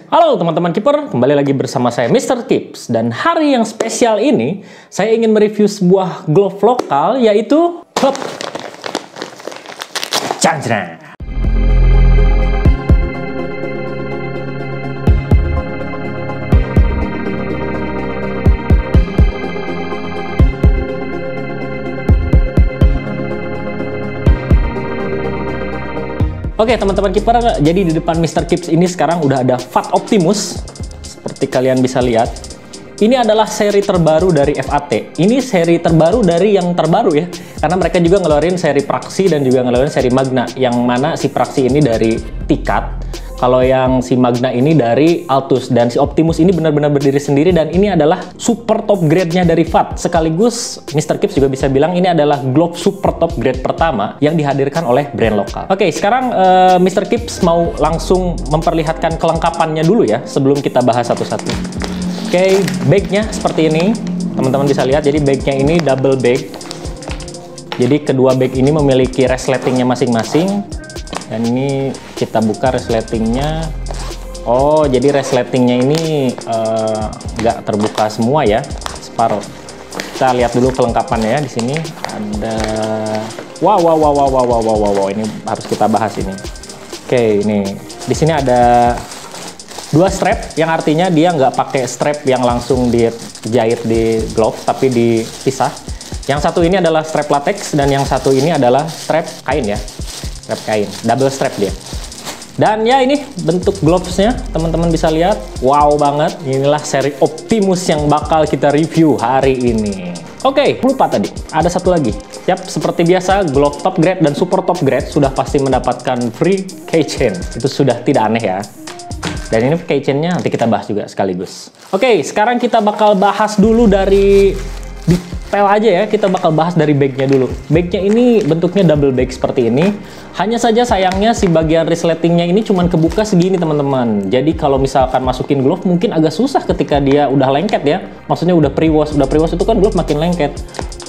Halo teman-teman Keeper, kembali lagi bersama saya Mr. Kips. Dan hari yang spesial ini, saya ingin mereview sebuah glove lokal, yaitu Canjreng. Oke teman-teman Keeper, jadi di depan Mr. Kips ini sekarang udah ada VAT Optimus. Seperti kalian bisa lihat, ini adalah seri terbaru dari FAT. Ini seri terbaru dari yang terbaru ya, karena mereka juga ngeluarin seri Praxi dan juga ngeluarin seri Magna. Yang mana si Praxi ini dari Tikat, kalau yang si Magna ini dari Altus, dan si Optimus ini benar-benar berdiri sendiri, dan ini adalah super top grade-nya dari VAT. Sekaligus Mr. Kips juga bisa bilang ini adalah glove super top grade pertama yang dihadirkan oleh brand lokal. Oke, sekarang Mr. Kips mau langsung memperlihatkan kelengkapannya dulu ya, sebelum kita bahas satu-satu. Oke, bag-nya seperti ini. Teman-teman bisa lihat, jadi bag-nya ini double bag. Jadi kedua bag ini memiliki resletingnya masing-masing. Dan ini kita buka resletingnya. Oh, jadi resletingnya ini nggak terbuka semua ya, separuh. Kita lihat dulu kelengkapannya ya. Di sini ada, wow, ini harus kita bahas ini. Oke, ini di sini ada dua strap, yang artinya dia nggak pakai strap yang langsung dijahit di glove, tapi dipisah. Yang satu ini adalah strap latex, dan yang satu ini adalah strap kain ya. Strap kain, double strap dia. Dan ya ini bentuk glovesnya, teman-teman bisa lihat. Wow banget, inilah seri Optimus yang bakal kita review hari ini. Oke, lupa tadi, ada satu lagi. Yap, seperti biasa, glove top grade dan super top grade sudah pasti mendapatkan free keychain. Itu sudah tidak aneh ya. Dan ini keychainnya nanti kita bahas juga sekaligus. Oke, sekarang kita bakal bahas dulu dari detail aja ya, kita bakal bahas dari bagnya dulu. Bagnya ini bentuknya double bag seperti ini. Hanya saja sayangnya si bagian resletingnya ini cuman kebuka segini teman-teman. Jadi kalau misalkan masukin glove mungkin agak susah ketika dia udah lengket ya. Maksudnya udah pre-wash. Udah pre-wash itu kan glove makin lengket.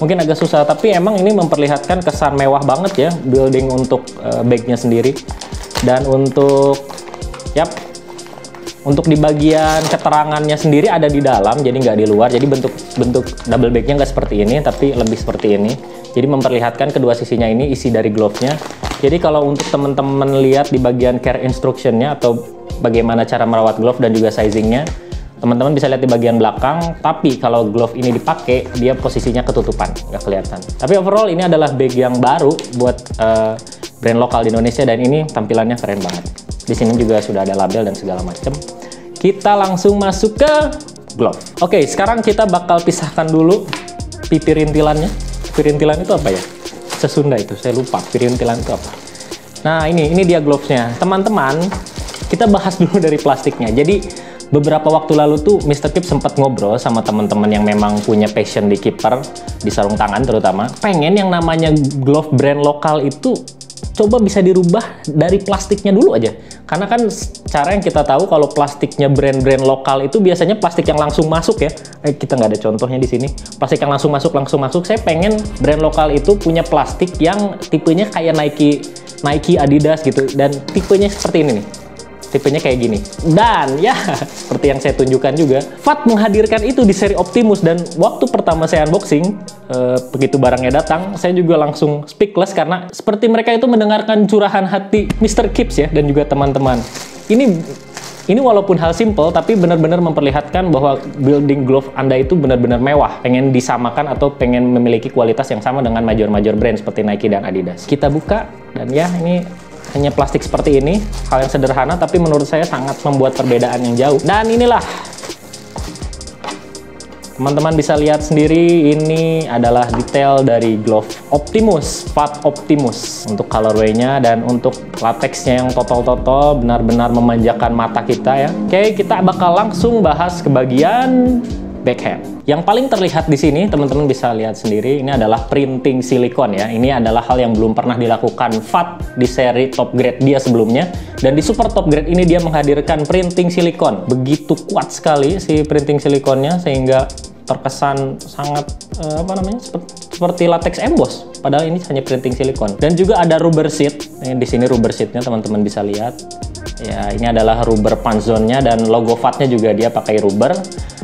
Mungkin agak susah, tapi emang ini memperlihatkan kesan mewah banget ya building untuk bagnya sendiri. Dan untuk untuk di bagian keterangannya sendiri ada di dalam, jadi nggak di luar. Jadi bentuk double bagnya nggak seperti ini, tapi lebih seperti ini. Jadi memperlihatkan kedua sisinya ini isi dari glove-nya. Jadi kalau untuk teman-teman lihat di bagian care instruction-nya atau bagaimana cara merawat glove dan juga sizing-nya, teman-teman bisa lihat di bagian belakang. Tapi kalau glove ini dipakai, dia posisinya ketutupan, nggak kelihatan. Tapi overall ini adalah bag yang baru buat brand lokal di Indonesia, dan ini tampilannya keren banget. Di sini juga sudah ada label dan segala macam. Kita langsung masuk ke glove. Oke, sekarang kita bakal pisahkan dulu pipirintilannya. Pipirintilan itu apa ya? Sesunda itu, saya lupa. Pipirintilan itu apa? Nah, ini dia glove-nya. Teman-teman, kita bahas dulu dari plastiknya. Jadi, beberapa waktu lalu tuh Mr. Kips sempat ngobrol sama teman-teman yang memang punya passion di keeper, di sarung tangan terutama. Pengen yang namanya glove brand lokal itu coba bisa dirubah dari plastiknya dulu aja. Karena kan cara yang kita tahu kalau plastiknya brand-brand lokal itu biasanya plastik yang langsung masuk ya. Kita nggak ada contohnya di sini. Plastik yang langsung masuk. Saya pengen brand lokal itu punya plastik yang tipenya kayak Nike, Adidas gitu. Dan tipenya seperti ini nih. Tipenya kayak gini. Dan ya, seperti yang saya tunjukkan juga, VAT menghadirkan itu di seri Optimus. Dan waktu pertama saya unboxing, begitu barangnya datang, saya juga langsung speechless karena seperti mereka itu mendengarkan curahan hati Mr. Kips ya, dan juga teman-teman. Ini walaupun hal simple, tapi benar-benar memperlihatkan bahwa building glove Anda itu benar-benar mewah. Pengen disamakan atau pengen memiliki kualitas yang sama dengan major-major brand seperti Nike dan Adidas. Kita buka, dan ya ini hanya plastik seperti ini, hal yang sederhana tapi menurut saya sangat membuat perbedaan yang jauh. Dan inilah, teman-teman bisa lihat sendiri, ini adalah detail dari glove Optimus, VAT Optimus. Untuk colorway-nya dan untuk latexnya yang total benar-benar memanjakan mata kita ya. Oke, kita bakal langsung bahas ke bagian backhand. Yang paling terlihat di sini, teman-teman bisa lihat sendiri, ini adalah printing silikon ya. Ini adalah hal yang belum pernah dilakukan VAT di seri top grade dia sebelumnya. Dan di super top grade ini dia menghadirkan printing silikon. Begitu kuat sekali si printing silikonnya, sehingga terkesan sangat seperti latex emboss. Padahal ini hanya printing silikon. Dan juga ada rubber sheet. Di sini rubber sheetnya teman-teman bisa lihat. Ya, ini adalah rubber punch zone-nya dan logo VAT-nya juga dia pakai rubber.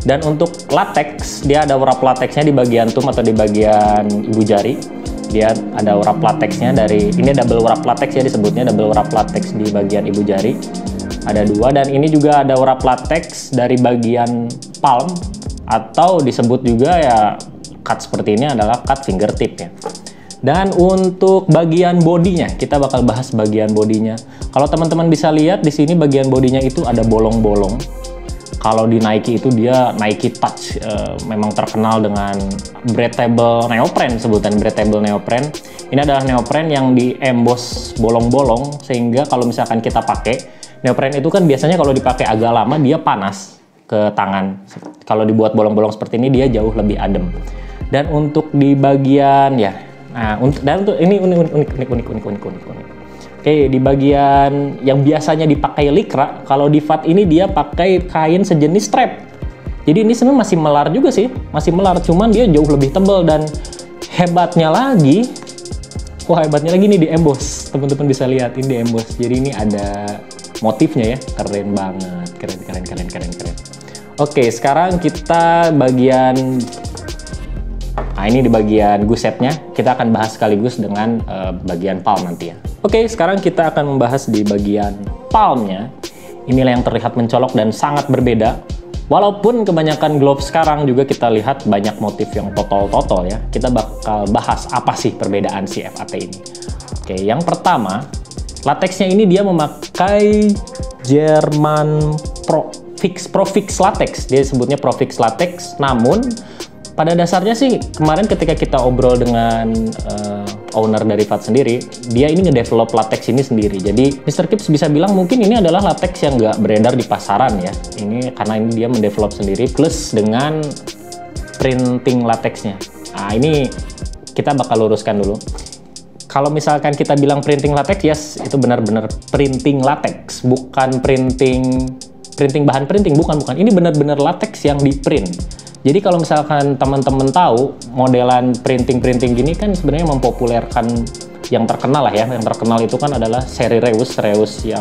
Dan untuk latex, dia ada wrap latexnya di bagian thumb atau di bagian ibu jari. Dia ada wrap latexnya dari, ini double wrap latex ya disebutnya, double wrap latex di bagian ibu jari. Ada 2, dan ini juga ada wrap latex dari bagian palm, atau disebut juga ya cut seperti ini adalah cut fingertip ya. Dan untuk bagian bodinya, kita bakal bahas bagian bodinya. Kalau teman-teman bisa lihat di sini bagian bodinya itu ada bolong-bolong. Kalau di Nike itu dia Nike Touch, memang terkenal dengan breathable neoprene, sebutan breathable neoprene. Ini adalah neoprene yang di emboss bolong-bolong, sehingga kalau misalkan kita pakai neoprene itu kan biasanya kalau dipakai agak lama dia panas ke tangan. Kalau dibuat bolong-bolong seperti ini dia jauh lebih adem. Dan untuk di bagian ya, nah untuk ini unik. Oke, di bagian yang biasanya dipakai Lycra, kalau di VAT ini dia pakai kain sejenis strap. Jadi ini sebenarnya masih melar juga sih, masih melar, cuman dia jauh lebih tebal. Dan hebatnya lagi nih di emboss. Teman-teman bisa lihat ini di emboss. Jadi ini ada motifnya ya, keren banget, keren. Oke, sekarang kita bagian, nah ini di bagian gusetnya, kita akan bahas sekaligus dengan bagian palm nanti ya. Oke, sekarang kita akan membahas di bagian palmnya. Inilah yang terlihat mencolok dan sangat berbeda. Walaupun kebanyakan glove sekarang juga kita lihat banyak motif yang totol-totol ya. Kita bakal bahas apa sih perbedaan si FAT ini. Oke, yang pertama, latexnya ini dia memakai German Profix latex. Dia sebutnya Profix latex, namun pada dasarnya sih kemarin ketika kita obrol dengan owner dari VAT sendiri, dia ini ngedevelop latex ini sendiri. Jadi Mr. Kips bisa bilang mungkin ini adalah latex yang nggak beredar di pasaran ya. Ini karena ini dia mendevelop sendiri plus dengan printing latexnya. Nah ini kita bakal luruskan dulu. Kalau misalkan kita bilang printing latex, yes, itu benar-benar printing latex, bukan printing bahan printing, bukan. Ini benar-benar latex yang di print. Jadi kalau misalkan teman-teman tahu modelan printing gini kan sebenarnya mempopulerkan yang terkenal lah ya. Yang terkenal itu kan adalah seri Reus yang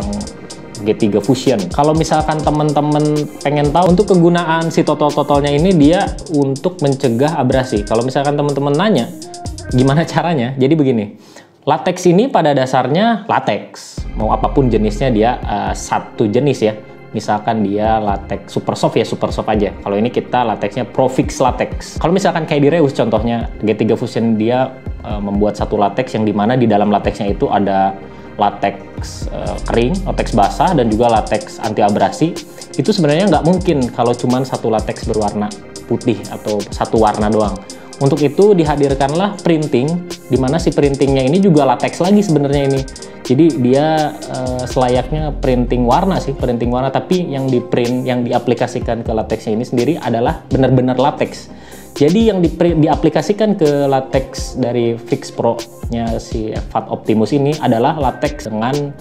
G3 Fusion. Kalau misalkan teman-teman pengen tahu untuk kegunaan si totol-totolnya ini, dia untuk mencegah abrasi. Kalau misalkan teman-teman nanya gimana caranya, jadi begini. Latex ini pada dasarnya latex, mau apapun jenisnya dia satu jenis ya. Misalkan dia latex super soft ya, super soft aja. Kalau ini kita latexnya Profix latex. Kalau misalkan kayak di Reus contohnya G3 Fusion, dia membuat satu latex yang dimana di dalam latexnya itu ada latex kering, latex basah, dan juga latex anti abrasi. Itu sebenarnya nggak mungkin kalau cuma satu latex berwarna putih atau satu warna doang. Untuk itu dihadirkanlah printing, di mana si printingnya ini juga latex lagi sebenarnya ini. Jadi dia selayaknya printing warna sih, printing warna, tapi yang di print, yang diaplikasikan ke latexnya ini sendiri adalah benar-benar latex. Jadi yang diaplikasikan ke latex dari Fix Pro-nya si VAT Optimus ini adalah latex dengan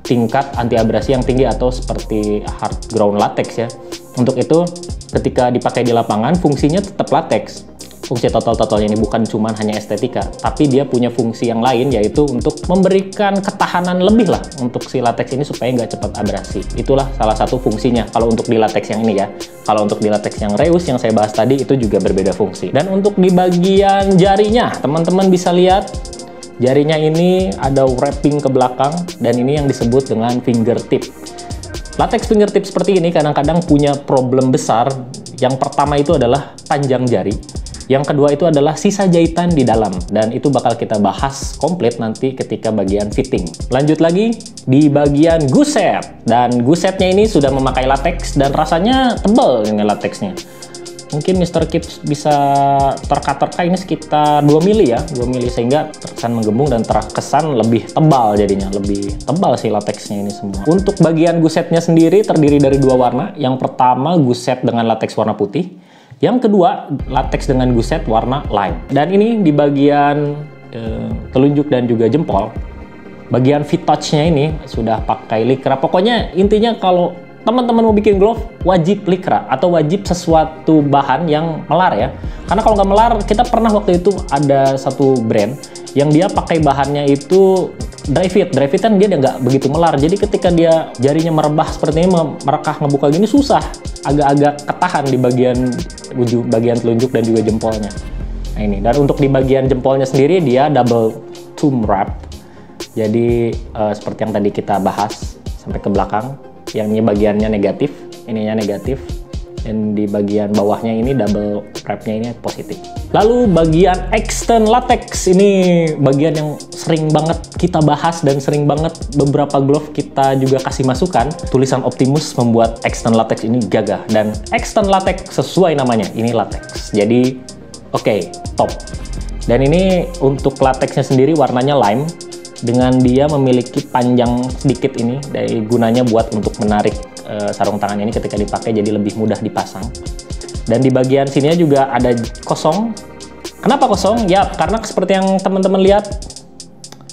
tingkat anti abrasi yang tinggi atau seperti hard ground latex ya. Untuk itu ketika dipakai di lapangan fungsinya tetap latex. Fungsi totol-totolnya ini bukan cuma hanya estetika, tapi dia punya fungsi yang lain, yaitu untuk memberikan ketahanan lebih lah untuk si latex ini supaya nggak cepat abrasi. Itulah salah satu fungsinya kalau untuk di latex yang ini ya. Kalau untuk di latex yang Reus yang saya bahas tadi itu juga berbeda fungsi. Dan untuk di bagian jarinya, teman-teman bisa lihat jarinya ini ada wrapping ke belakang, dan ini yang disebut dengan fingertip. Latex fingertip seperti ini kadang-kadang punya problem besar. Yang pertama itu adalah panjang jari. Yang kedua itu adalah sisa jahitan di dalam, dan itu bakal kita bahas komplit nanti ketika bagian fitting. Lanjut lagi di bagian guset, dan gusetnya ini sudah memakai latex dan rasanya tebal ini latexnya. Mungkin Mr. Kips bisa terka-terka ini sekitar 2 mili ya, 2 mili, sehingga terkesan menggembung dan terkesan lebih tebal jadinya, lebih tebal sih latexnya ini semua. Untuk bagian gusetnya sendiri terdiri dari 2 warna. Yang pertama guset dengan latex warna putih. Yang kedua, latex dengan guset warna lime. Dan ini di bagian telunjuk dan juga jempol, bagian fit touch-nya ini sudah pakai Lycra. Pokoknya intinya kalau teman-teman mau bikin glove, wajib Lycra atau wajib sesuatu bahan yang melar ya. Karena kalau nggak melar, kita pernah waktu itu ada satu brand yang dia pakai bahannya itu dry fit kan dia nggak begitu melar. Jadi ketika dia jarinya merebah seperti ini, merekah ngebuka gini susah, agak-agak ketahan di bagian telunjuk dan juga jempolnya. Nah ini, dan untuk di bagian jempolnya sendiri dia double thumb wrap. Jadi seperti yang tadi kita bahas sampai ke belakang, yang ini bagiannya negatif, ininya negatif. Dan di bagian bawahnya ini double wrap-nya ini positif. Lalu bagian extend latex, ini bagian yang sering banget kita bahas dan sering banget beberapa glove kita juga kasih masukan. Tulisan Optimus membuat extend latex ini gagah, dan extend latex sesuai namanya, ini latex. Jadi oke, top. Dan ini untuk latexnya sendiri warnanya lime, dengan dia memiliki panjang sedikit ini, dari gunanya buat untuk menarik sarung tangan ini ketika dipakai jadi lebih mudah dipasang. Dan di bagian sininya juga ada kosong. Kenapa kosong? Ya karena seperti yang teman-teman lihat,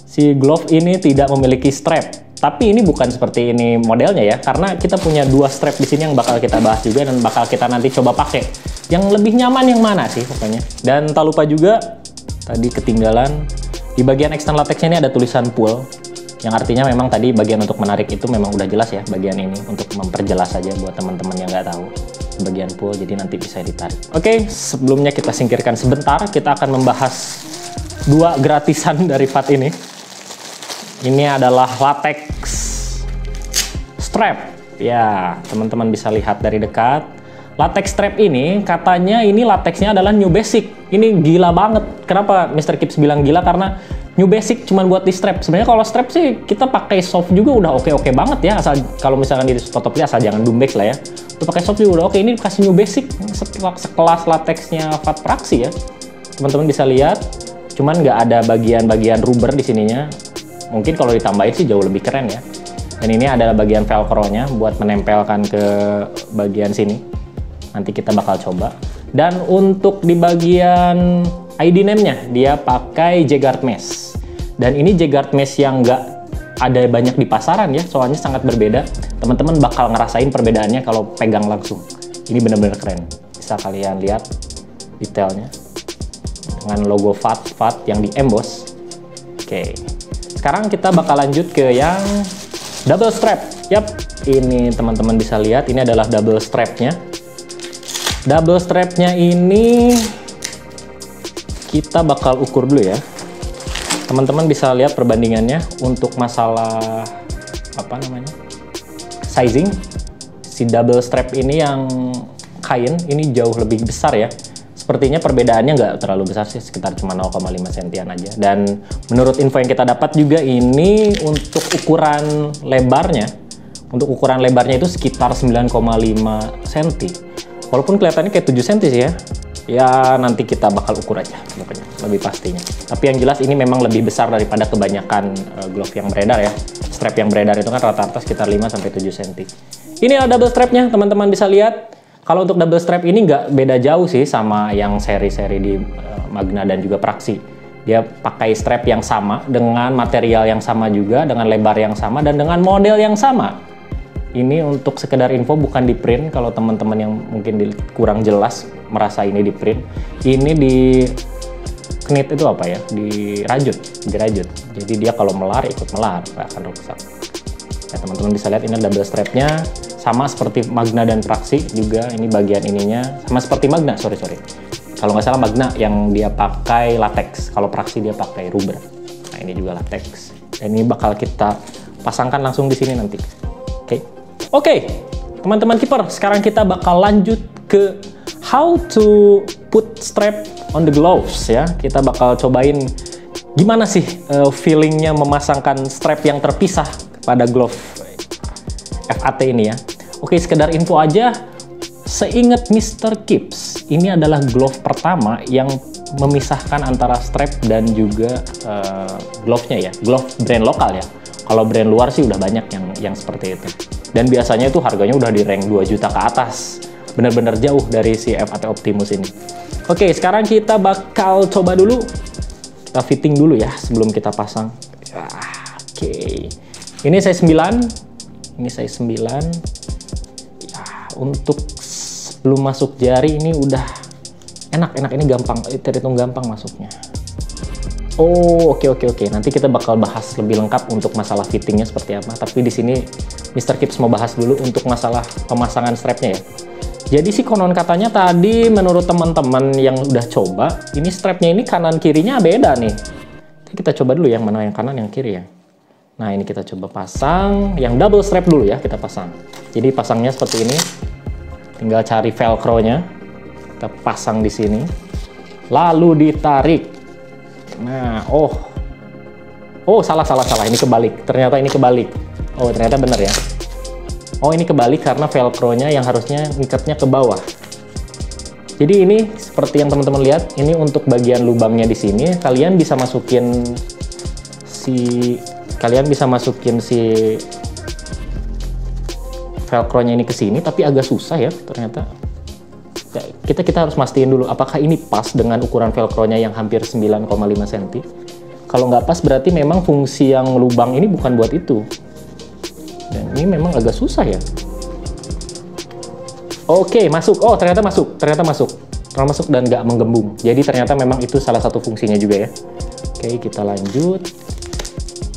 si glove ini tidak memiliki strap. Tapi ini bukan seperti ini modelnya ya, karena kita punya dua strap di sini yang bakal kita bahas juga dan bakal kita nanti coba pakai. Yang lebih nyaman yang mana sih pokoknya. Dan tak lupa juga tadi ketinggalan, di bagian extend latexnya ini ada tulisan pull, yang artinya memang tadi bagian untuk menarik itu memang udah jelas ya bagian ini, untuk memperjelas saja buat teman-teman yang nggak tahu bagian pull, jadi nanti bisa ditarik. Oke, sebelumnya kita singkirkan sebentar, kita akan membahas dua gratisan dari part ini. Ini adalah latex strap. Ya, teman-teman bisa lihat dari dekat. Latex strap ini katanya ini latexnya adalah new basic. Ini gila banget. Kenapa Mr. Kips bilang gila? Karena new basic cuman buat di strap. Sebenarnya kalau strap sih kita pakai soft juga udah oke-oke banget ya. Asal kalau misalkan di Totoply asal jangan dumbex lah ya. Udah pakai soft juga udah oke. Ini kasih new basic sekelas latexnya Fat Praxi ya. Teman-teman bisa lihat. Cuman nggak ada bagian-bagian rubber di sininya. Mungkin kalau ditambahin sih jauh lebih keren ya. Dan ini adalah bagian velcro-nya buat menempelkan ke bagian sini. Nanti kita bakal coba. Dan untuk di bagian ID name-nya, dia pakai J-Guard mesh. Dan ini J-Guard mesh yang nggak ada banyak di pasaran ya, soalnya sangat berbeda. Teman-teman bakal ngerasain perbedaannya kalau pegang langsung. Ini bener-bener keren. Bisa kalian lihat detailnya. Dengan logo FAT yang di emboss. Oke. Sekarang kita bakal lanjut ke yang double strap. Yap, ini teman-teman bisa lihat, ini adalah double strap-nya. Double strap-nya ini kita bakal ukur dulu ya. Teman-teman bisa lihat perbandingannya untuk masalah apa namanya? Sizing. Si double strap ini yang kain ini jauh lebih besar ya. Sepertinya perbedaannya nggak terlalu besar sih, sekitar cuma 0,5 sentian aja. Dan menurut info yang kita dapat juga ini untuk ukuran lebarnya, itu sekitar 9,5 cm. Walaupun kelihatannya kayak 7 cm sih ya. Ya nanti kita bakal ukur aja pokoknya, lebih pastinya. Tapi yang jelas ini memang lebih besar daripada kebanyakan glove yang beredar ya. Strap yang beredar itu kan rata-rata sekitar 5-7 cm. Ini adalah double strapnya, teman-teman bisa lihat. Kalau untuk double strap ini nggak beda jauh sih sama yang seri-seri di Magna dan juga Praxi. Dia pakai strap yang sama, dengan material yang sama juga, dengan lebar yang sama, dan dengan model yang sama. Ini untuk sekedar info, bukan di print. Kalau teman-teman yang mungkin kurang jelas merasa ini di print, ini di knit itu apa ya? Dirajut. Jadi dia kalau melar ikut melar, nggak akan rusak. Ya, teman-teman bisa lihat ini double strapnya sama seperti Magna dan Praxi juga. Ini bagian ininya sama seperti Magna, sorry. Kalau nggak salah Magna yang dia pakai latex, kalau Praxi dia pakai rubber. Nah ini juga latex. Dan ini bakal kita pasangkan langsung di sini nanti. Oke, teman-teman keeper, sekarang kita bakal lanjut ke how to put strap on the gloves ya. Kita bakal cobain gimana sih feelingnya memasangkan strap yang terpisah pada glove FAT ini ya. Oke, sekedar info aja, seingat Mr. Kips, ini adalah glove pertama yang memisahkan antara strap dan juga glove-nya ya, glove brand lokal ya. Kalau brand luar sih udah banyak yang seperti itu. Dan biasanya itu harganya udah di rank 2 juta ke atas. Bener-bener jauh dari si FAT Optimus ini. Oke, sekarang kita bakal coba dulu. Kita fitting dulu ya sebelum kita pasang. Oke. Ini size 9. Ini size 9. Ya, untuk sebelum masuk jari ini udah enak. Ini gampang, terhitung gampang masuknya. Oh, oke. Nanti kita bakal bahas lebih lengkap untuk masalah fittingnya seperti apa. Tapi di sini Mr. Kips mau bahas dulu untuk masalah pemasangan strapnya ya. Jadi sih konon katanya tadi menurut teman-teman yang udah coba, ini strapnya ini kanan kirinya beda nih. Kita coba dulu yang mana yang kanan yang kiri ya. Nah ini kita coba pasang, yang double strap dulu ya kita pasang. Jadi pasangnya seperti ini, tinggal cari velcro-nya, kita pasang di sini, lalu ditarik. Nah, oh salah, ini kebalik. Ternyata ini kebalik. Oh ternyata bener ya. Oh ini kebalik karena velcro-nya yang harusnya ngikatnya ke bawah. Jadi ini seperti yang teman-teman lihat, ini untuk bagian lubangnya di sini. Kalian bisa masukin si velcro-nya ini ke sini, tapi agak susah ya ternyata. Kita harus mastiin dulu apakah ini pas dengan ukuran velcro-nya yang hampir 9,5 cm. Kalau nggak pas berarti memang fungsi yang lubang ini bukan buat itu. Dan ini memang agak susah ya. Oke, masuk. Oh, ternyata masuk dan nggak menggembung. Jadi ternyata memang itu salah satu fungsinya juga ya. Oke, kita lanjut.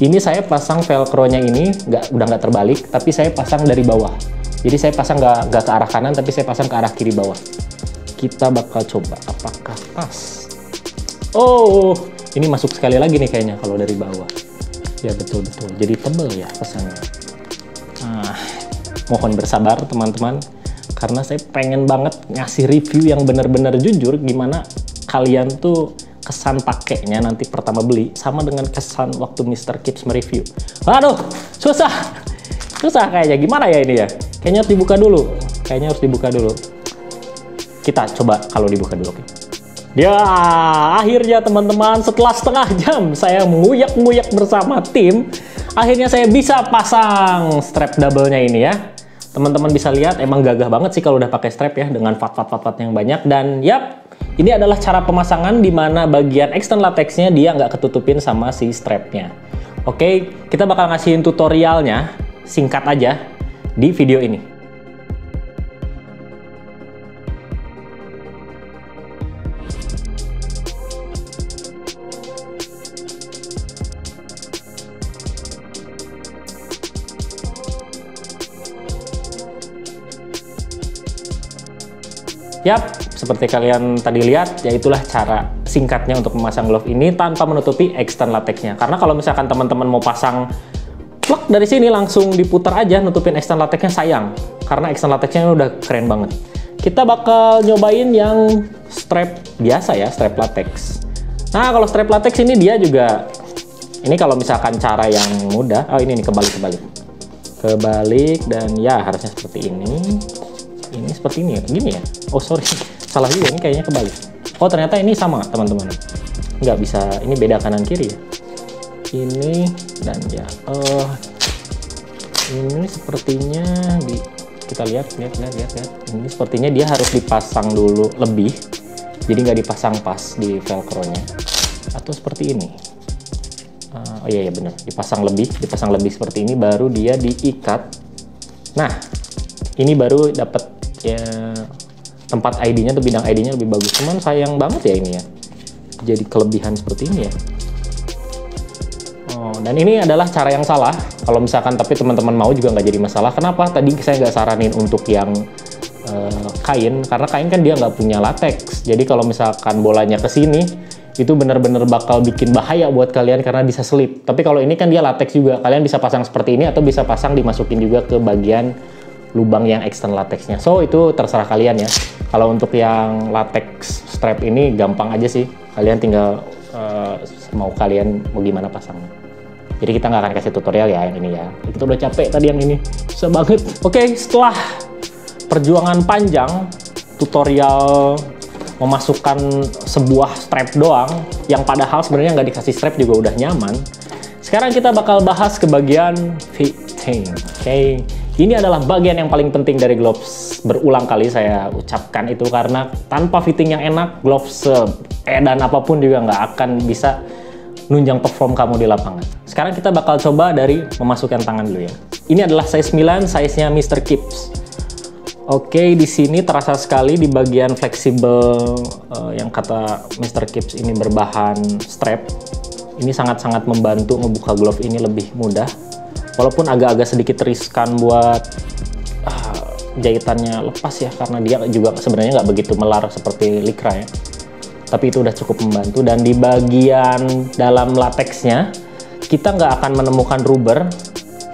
Ini saya pasang velcro-nya ini udah nggak terbalik, tapi saya pasang dari bawah. Jadi saya pasang nggak ke arah kanan, tapi saya pasang ke arah kiri bawah. Kita bakal coba apakah pas. Oh, ini masuk sekali lagi nih kayaknya kalau dari bawah. Ya betul. Jadi tebel ya pasangnya. Nah, mohon bersabar teman-teman, karena saya pengen banget ngasih review yang benar-benar jujur gimana kalian tuh kesan pakainya nanti pertama beli sama dengan kesan waktu Mr. Kips mereview. Waduh, susah kayaknya. Gimana ya ini ya? Kayaknya harus dibuka dulu. Kita coba kalau dibuka dulu. Oke. Ya, akhirnya teman-teman setelah setengah jam saya menguyak-nguyak bersama tim, akhirnya saya bisa pasang strap double-nya ini ya. Teman-teman bisa lihat emang gagah banget sih kalau udah pakai strap ya, dengan fat yang banyak. Dan yap, ini adalah cara pemasangan di mana bagian external latexnya dia nggak ketutupin sama si strapnya. Oke, kita bakal ngasihin tutorialnya singkat aja di video ini. Yap, seperti kalian tadi lihat, yaitulah cara singkatnya untuk memasang glove ini tanpa menutupi external latexnya. Karena kalau misalkan teman-teman mau pasang plug dari sini langsung diputar aja nutupin external latexnya, sayang. Karena external latexnya udah keren banget. Kita bakal nyobain yang strap biasa ya, strap latex. Nah, kalau strap latex ini dia juga, ini kalau misalkan cara yang mudah, oh ini nih kebalik dan ya harusnya seperti ini. Ini seperti ini ya, gini ya. Oh sorry, salah juga, ini kayaknya kebalik. Oh ternyata ini sama teman-teman, nggak bisa, ini beda kanan kiri ya. Ini dan ya, ini sepertinya kita lihat. Ini sepertinya dia harus dipasang dulu lebih, jadi nggak dipasang pas di velcro-nya. Atau seperti ini. Oh iya benar, dipasang lebih seperti ini, baru dia diikat. Nah, ini baru dapat ya tempat ID-nya atau bidang ID-nya lebih bagus. Cuman sayang banget ya ini ya, jadi kelebihan seperti ini ya. Oh, dan ini adalah cara yang salah. Kalau misalkan tapi teman-teman mau juga nggak jadi masalah. Kenapa? Tadi saya nggak saranin untuk yang kain, karena kain kan dia nggak punya latex. Jadi kalau misalkan bolanya ke sini, itu benar-benar bakal bikin bahaya buat kalian karena bisa selip. Tapi kalau ini kan dia latex juga, kalian bisa pasang seperti ini atau bisa pasang dimasukin juga ke bagian lubang yang external latexnya. So itu terserah kalian ya. Kalau untuk yang latex strap ini gampang aja sih. Kalian tinggal mau gimana pasangnya. Jadi kita nggak akan kasih tutorial ya yang ini ya. Kita udah capek tadi yang ini, susah banget. Oke, setelah perjuangan panjang tutorial memasukkan sebuah strap doang, yang padahal sebenarnya nggak dikasih strap juga udah nyaman. Sekarang kita bakal bahas ke bagian fitting. Oke. Ini adalah bagian yang paling penting dari gloves. Berulang kali saya ucapkan itu karena tanpa fitting yang enak, gloves dan apapun juga nggak akan bisa nunjang perform kamu di lapangan. Sekarang kita bakal coba dari memasukkan tangan dulu ya. Ini adalah size 9, size-nya Mr. Kips. Oke, di sini terasa sekali di bagian fleksibel yang kata Mr. Kips ini berbahan strap. Ini sangat-sangat membantu membuka glove ini lebih mudah. Walaupun agak-agak sedikit riskan buat jahitannya lepas ya, karena dia juga sebenarnya nggak begitu melar seperti Lycra ya. Tapi itu udah cukup membantu. Dan di bagian dalam lateksnya, kita nggak akan menemukan rubber.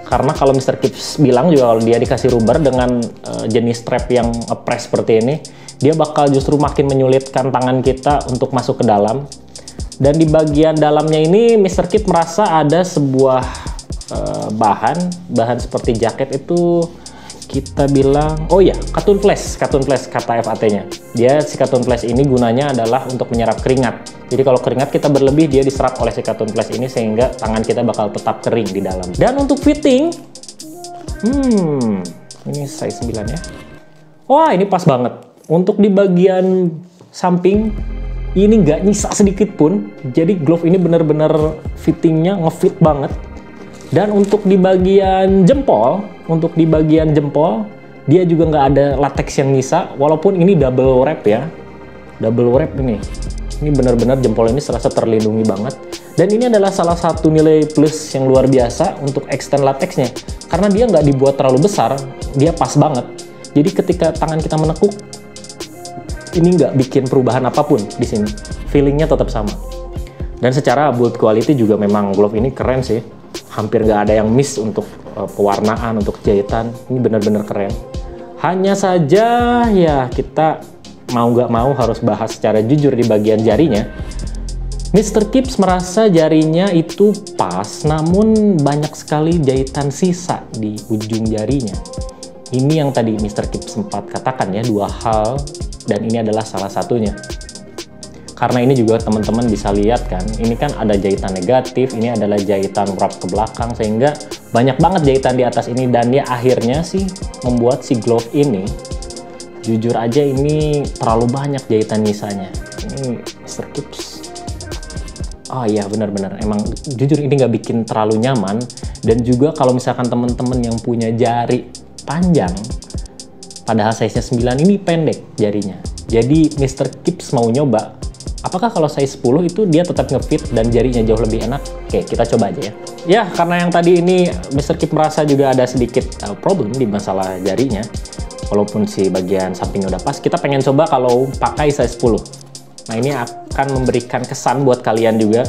Karena kalau Mr. Kipps bilang juga kalau dia dikasih rubber dengan jenis strap yang press seperti ini, dia bakal justru makin menyulitkan tangan kita untuk masuk ke dalam. Dan di bagian dalamnya ini Mr. Kipps merasa ada sebuah bahan seperti jaket itu kita bilang, oh ya, cotton flash kata FAT-nya. Dia si cotton flash ini gunanya adalah untuk menyerap keringat. Jadi kalau keringat kita berlebih, dia diserap oleh si cotton flash ini sehingga tangan kita bakal tetap kering di dalam. Dan untuk fitting, ini size 9 ya. Wah, ini pas banget. Untuk di bagian samping, ini nggak nyisa sedikit pun. Jadi glove ini bener-bener fittingnya ngefit banget. Dan untuk di bagian jempol, dia juga nggak ada latex yang nyisa. Walaupun ini double wrap ya, double wrap ini. Ini benar-benar jempol ini serasa terlindungi banget. Dan ini adalah salah satu nilai plus yang luar biasa untuk extend latexnya. Karena dia nggak dibuat terlalu besar, dia pas banget. Jadi ketika tangan kita menekuk, ini nggak bikin perubahan apapun di sini. Feelingnya tetap sama. Dan secara build quality juga memang glove ini keren sih. Hampir nggak ada yang miss untuk pewarnaan, untuk jahitan. Ini benar-benar keren. Hanya saja ya kita mau nggak mau harus bahas secara jujur di bagian jarinya. Mr. Kipps merasa jarinya itu pas, namun banyak sekali jahitan sisa di ujung jarinya. Ini yang tadi Mr. Kipps sempat katakan ya, dua hal, dan ini adalah salah satunya. Karena ini juga teman-teman bisa lihat kan, ini kan ada jahitan negatif, ini adalah jahitan wrap ke belakang, sehingga banyak banget jahitan di atas ini, dan ya akhirnya sih membuat si glove ini, jujur aja ini terlalu banyak jahitan nyisanya. Ini Mr. Kipps. Oh iya benar-benar, emang jujur ini nggak bikin terlalu nyaman. Dan juga kalau misalkan teman-teman yang punya jari panjang, padahal size-nya 9, ini pendek jarinya. Jadi Mr. Kipps mau nyoba, apakah kalau size 10 itu dia tetap ngefit dan jarinya jauh lebih enak? Oke, kita coba aja ya. Ya, karena yang tadi ini Mr. Kipps merasa juga ada sedikit problem di masalah jarinya. Walaupun si bagian sampingnya udah pas, kita pengen coba kalau pakai size 10. Nah, ini akan memberikan kesan buat kalian juga.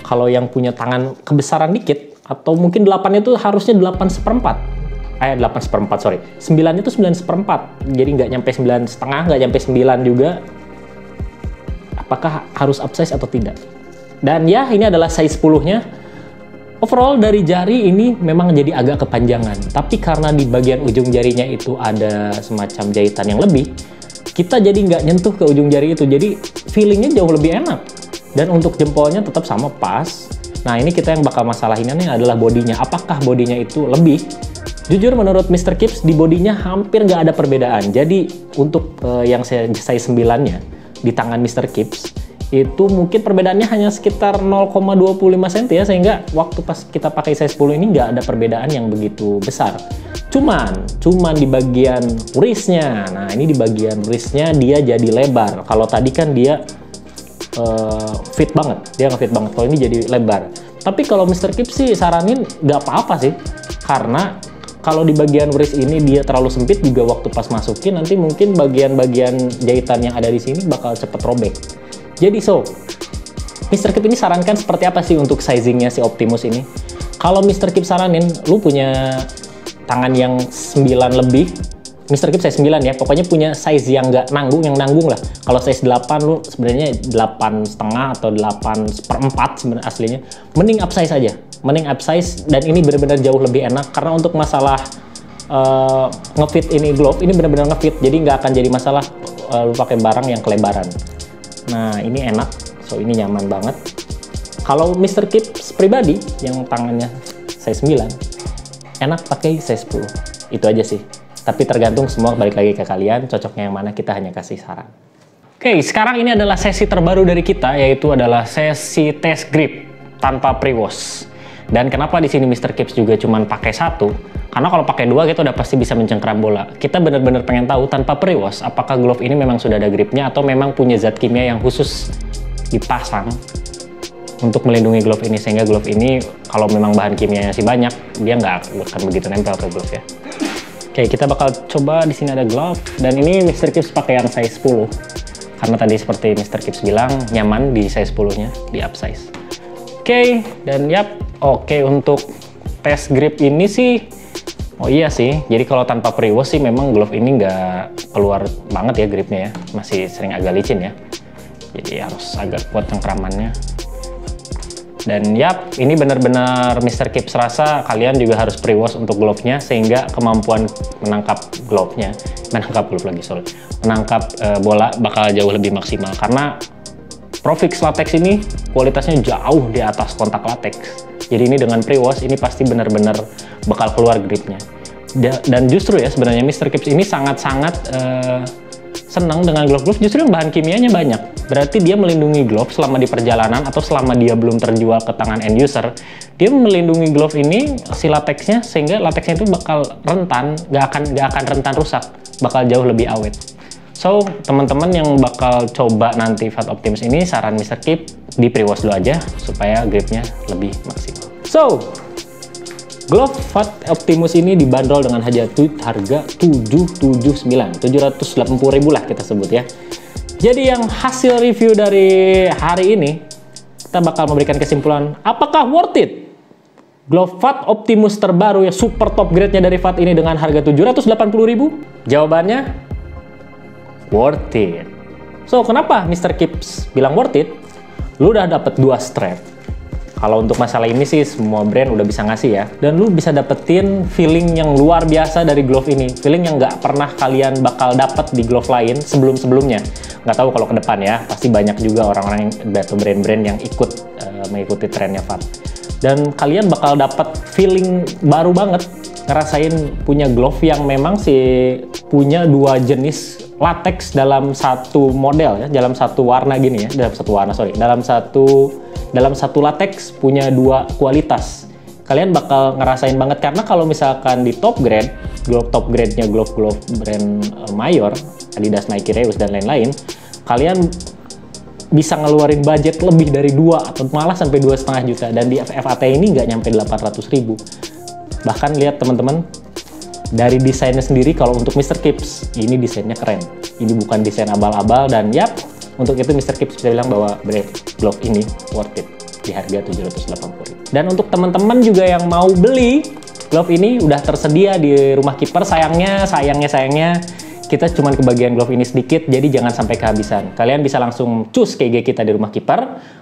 Kalau yang punya tangan kebesaran dikit, atau mungkin 8-nya itu harusnya 8/4. 8/4, sorry. 9 itu 9/4. Jadi nggak nyampe 9,5, nggak nyampe 9 juga. Apakah harus upsize atau tidak? Dan ya, ini adalah size 10-nya. Overall dari jari ini memang jadi agak kepanjangan. Tapi karena di bagian ujung jarinya itu ada semacam jahitan yang lebih, kita jadi nggak nyentuh ke ujung jari itu. Jadi feelingnya jauh lebih enak. Dan untuk jempolnya tetap sama pas. Nah, ini kita yang bakal masalahin ini adalah bodinya. Apakah bodinya itu lebih? Jujur menurut Mr. Kipps di bodinya hampir nggak ada perbedaan. Jadi untuk yang size 9-nya di tangan Mr. Kipps itu mungkin perbedaannya hanya sekitar 0,25 cm ya, sehingga waktu pas kita pakai size 10 ini nggak ada perbedaan yang begitu besar. Cuman di bagian wristnya, nah ini di bagian wristnya dia jadi lebar. Kalau tadi kan dia fit banget, dia nge-fit banget. Kalau ini jadi lebar. Tapi kalau Mr. Kipps sih saranin nggak apa-apa sih, karena kalau di bagian wrist ini dia terlalu sempit juga waktu pas masukin, nanti mungkin bagian-bagian jahitan yang ada di sini bakal cepet robek. Jadi Mr. Kipps ini sarankan seperti apa sih untuk sizingnya si Optimus ini? Kalau Mr. Kipps saranin, lu punya tangan yang 9 lebih, Mr. Kipps size 9 ya, pokoknya punya size yang nggak nanggung, yang nanggung lah. Kalau size 8 lu sebenarnya 8,5 atau 8/4 sebenarnya aslinya. Mending upsize aja. Mending upsize, dan ini benar-benar jauh lebih enak karena untuk masalah ngefit ini glove ini benar-benar ngefit, jadi nggak akan jadi masalah lu pakai barang yang kelebaran. Nah, ini enak, so ini nyaman banget. Kalau Mr. Kipps pribadi yang tangannya size 9, enak pakai size 10. Itu aja sih. Tapi tergantung, semua balik lagi ke kalian, cocoknya yang mana, kita hanya kasih saran. Oke, sekarang ini adalah sesi terbaru dari kita, yaitu adalah sesi test grip tanpa pre-wash. Dan kenapa di sini Mr. Kipps juga cuman pakai 1? Karena kalau pakai 2 kita udah pasti bisa mencengkeram bola. Kita benar-benar pengen tahu tanpa pre-wash apakah glove ini memang sudah ada gripnya atau memang punya zat kimia yang khusus dipasang untuk melindungi glove ini, sehingga glove ini kalau memang bahan kimianya masih banyak, dia nggak akan begitu nempel ke glove ya. Oke, kita bakal coba. Di sini ada glove, dan ini Mr. Kipps pakai yang size 10 karena tadi seperti Mr. Kipps bilang nyaman di size 10-nya, di up size. Oke, dan oke, untuk tes grip ini sih, oh iya sih, jadi kalau tanpa pre-wash sih memang glove ini nggak keluar banget ya gripnya ya, masih sering agak licin ya, jadi harus agak kuat cengkramannya. Dan ini benar-benar Mr. Kipps rasa kalian juga harus pre-wash untuk glove-nya, sehingga kemampuan menangkap glove-nya, menangkap bola bakal jauh lebih maksimal, karena Profix latex ini kualitasnya jauh di atas kontak latex. Jadi ini dengan pre-wash ini pasti benar-benar bakal keluar gripnya. Dan justru ya sebenarnya Mr. Kipps ini sangat-sangat senang dengan glove-glove justru yang bahan kimianya banyak. Berarti dia melindungi glove selama di perjalanan atau selama dia belum terjual ke tangan end user. Dia melindungi glove ini si latexnya, sehingga latexnya itu bakal rentan, nggak akan rentan rusak, bakal jauh lebih awet. So, teman-teman yang bakal coba nanti Fat Optimus ini, saran Mr. Kipps di pre-wash dulu aja supaya gripnya lebih maksimal. So, glove Fat Optimus ini dibanderol dengan harga 780.000 lah kita sebut ya. Jadi yang hasil review dari hari ini, kita bakal memberikan kesimpulan, apakah worth it? Glove Fat Optimus terbaru ya, super top grade-nya dari Fat ini dengan harga 780.000? Jawabannya worth it. So, kenapa Mr. Kipps bilang worth it? Lu udah dapet 2 strap. Kalau untuk masalah ini sih semua brand udah bisa ngasih ya. Dan lu bisa dapetin feeling yang luar biasa dari glove ini. Feeling yang nggak pernah kalian bakal dapet di glove lain sebelum-sebelumnya. Nggak tahu kalau ke depan ya. Pasti banyak juga orang-orang atau brand-brand yang ikut mengikuti trennya Fat. Dan kalian bakal dapet feeling baru banget. Ngerasain punya glove yang memang sih punya 2 jenis latex dalam satu model ya, dalam satu warna gini ya, dalam satu latex punya 2 kualitas. Kalian bakal ngerasain banget, karena kalau misalkan di top grade, top grade-nya glove brand mayor, Adidas, Nike, Reus dan lain-lain, kalian bisa ngeluarin budget lebih dari 2 atau malah sampai 2,5 juta, dan di FAT ini nggak nyampe 800.000. Bahkan lihat teman-teman, dari desainnya sendiri, kalau untuk Mr. Kipps ini desainnya keren. Ini bukan desain abal-abal, dan untuk itu Mr. Kipps bisa bilang bahwa glove ini worth it di harga 780.000. Dan untuk teman-teman juga yang mau beli glove ini udah tersedia di Rumah Kiper. Sayangnya kita cuma kebagian glove ini sedikit, jadi jangan sampai kehabisan. Kalian bisa langsung cus ke IG kita di Rumah Kiper,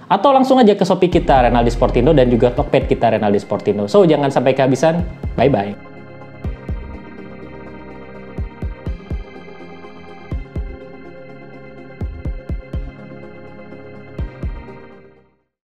atau langsung aja ke Shopee kita Renaldi Sportindo, dan juga Tokped kita Renaldi Sportindo. So, jangan sampai kehabisan. Bye-bye.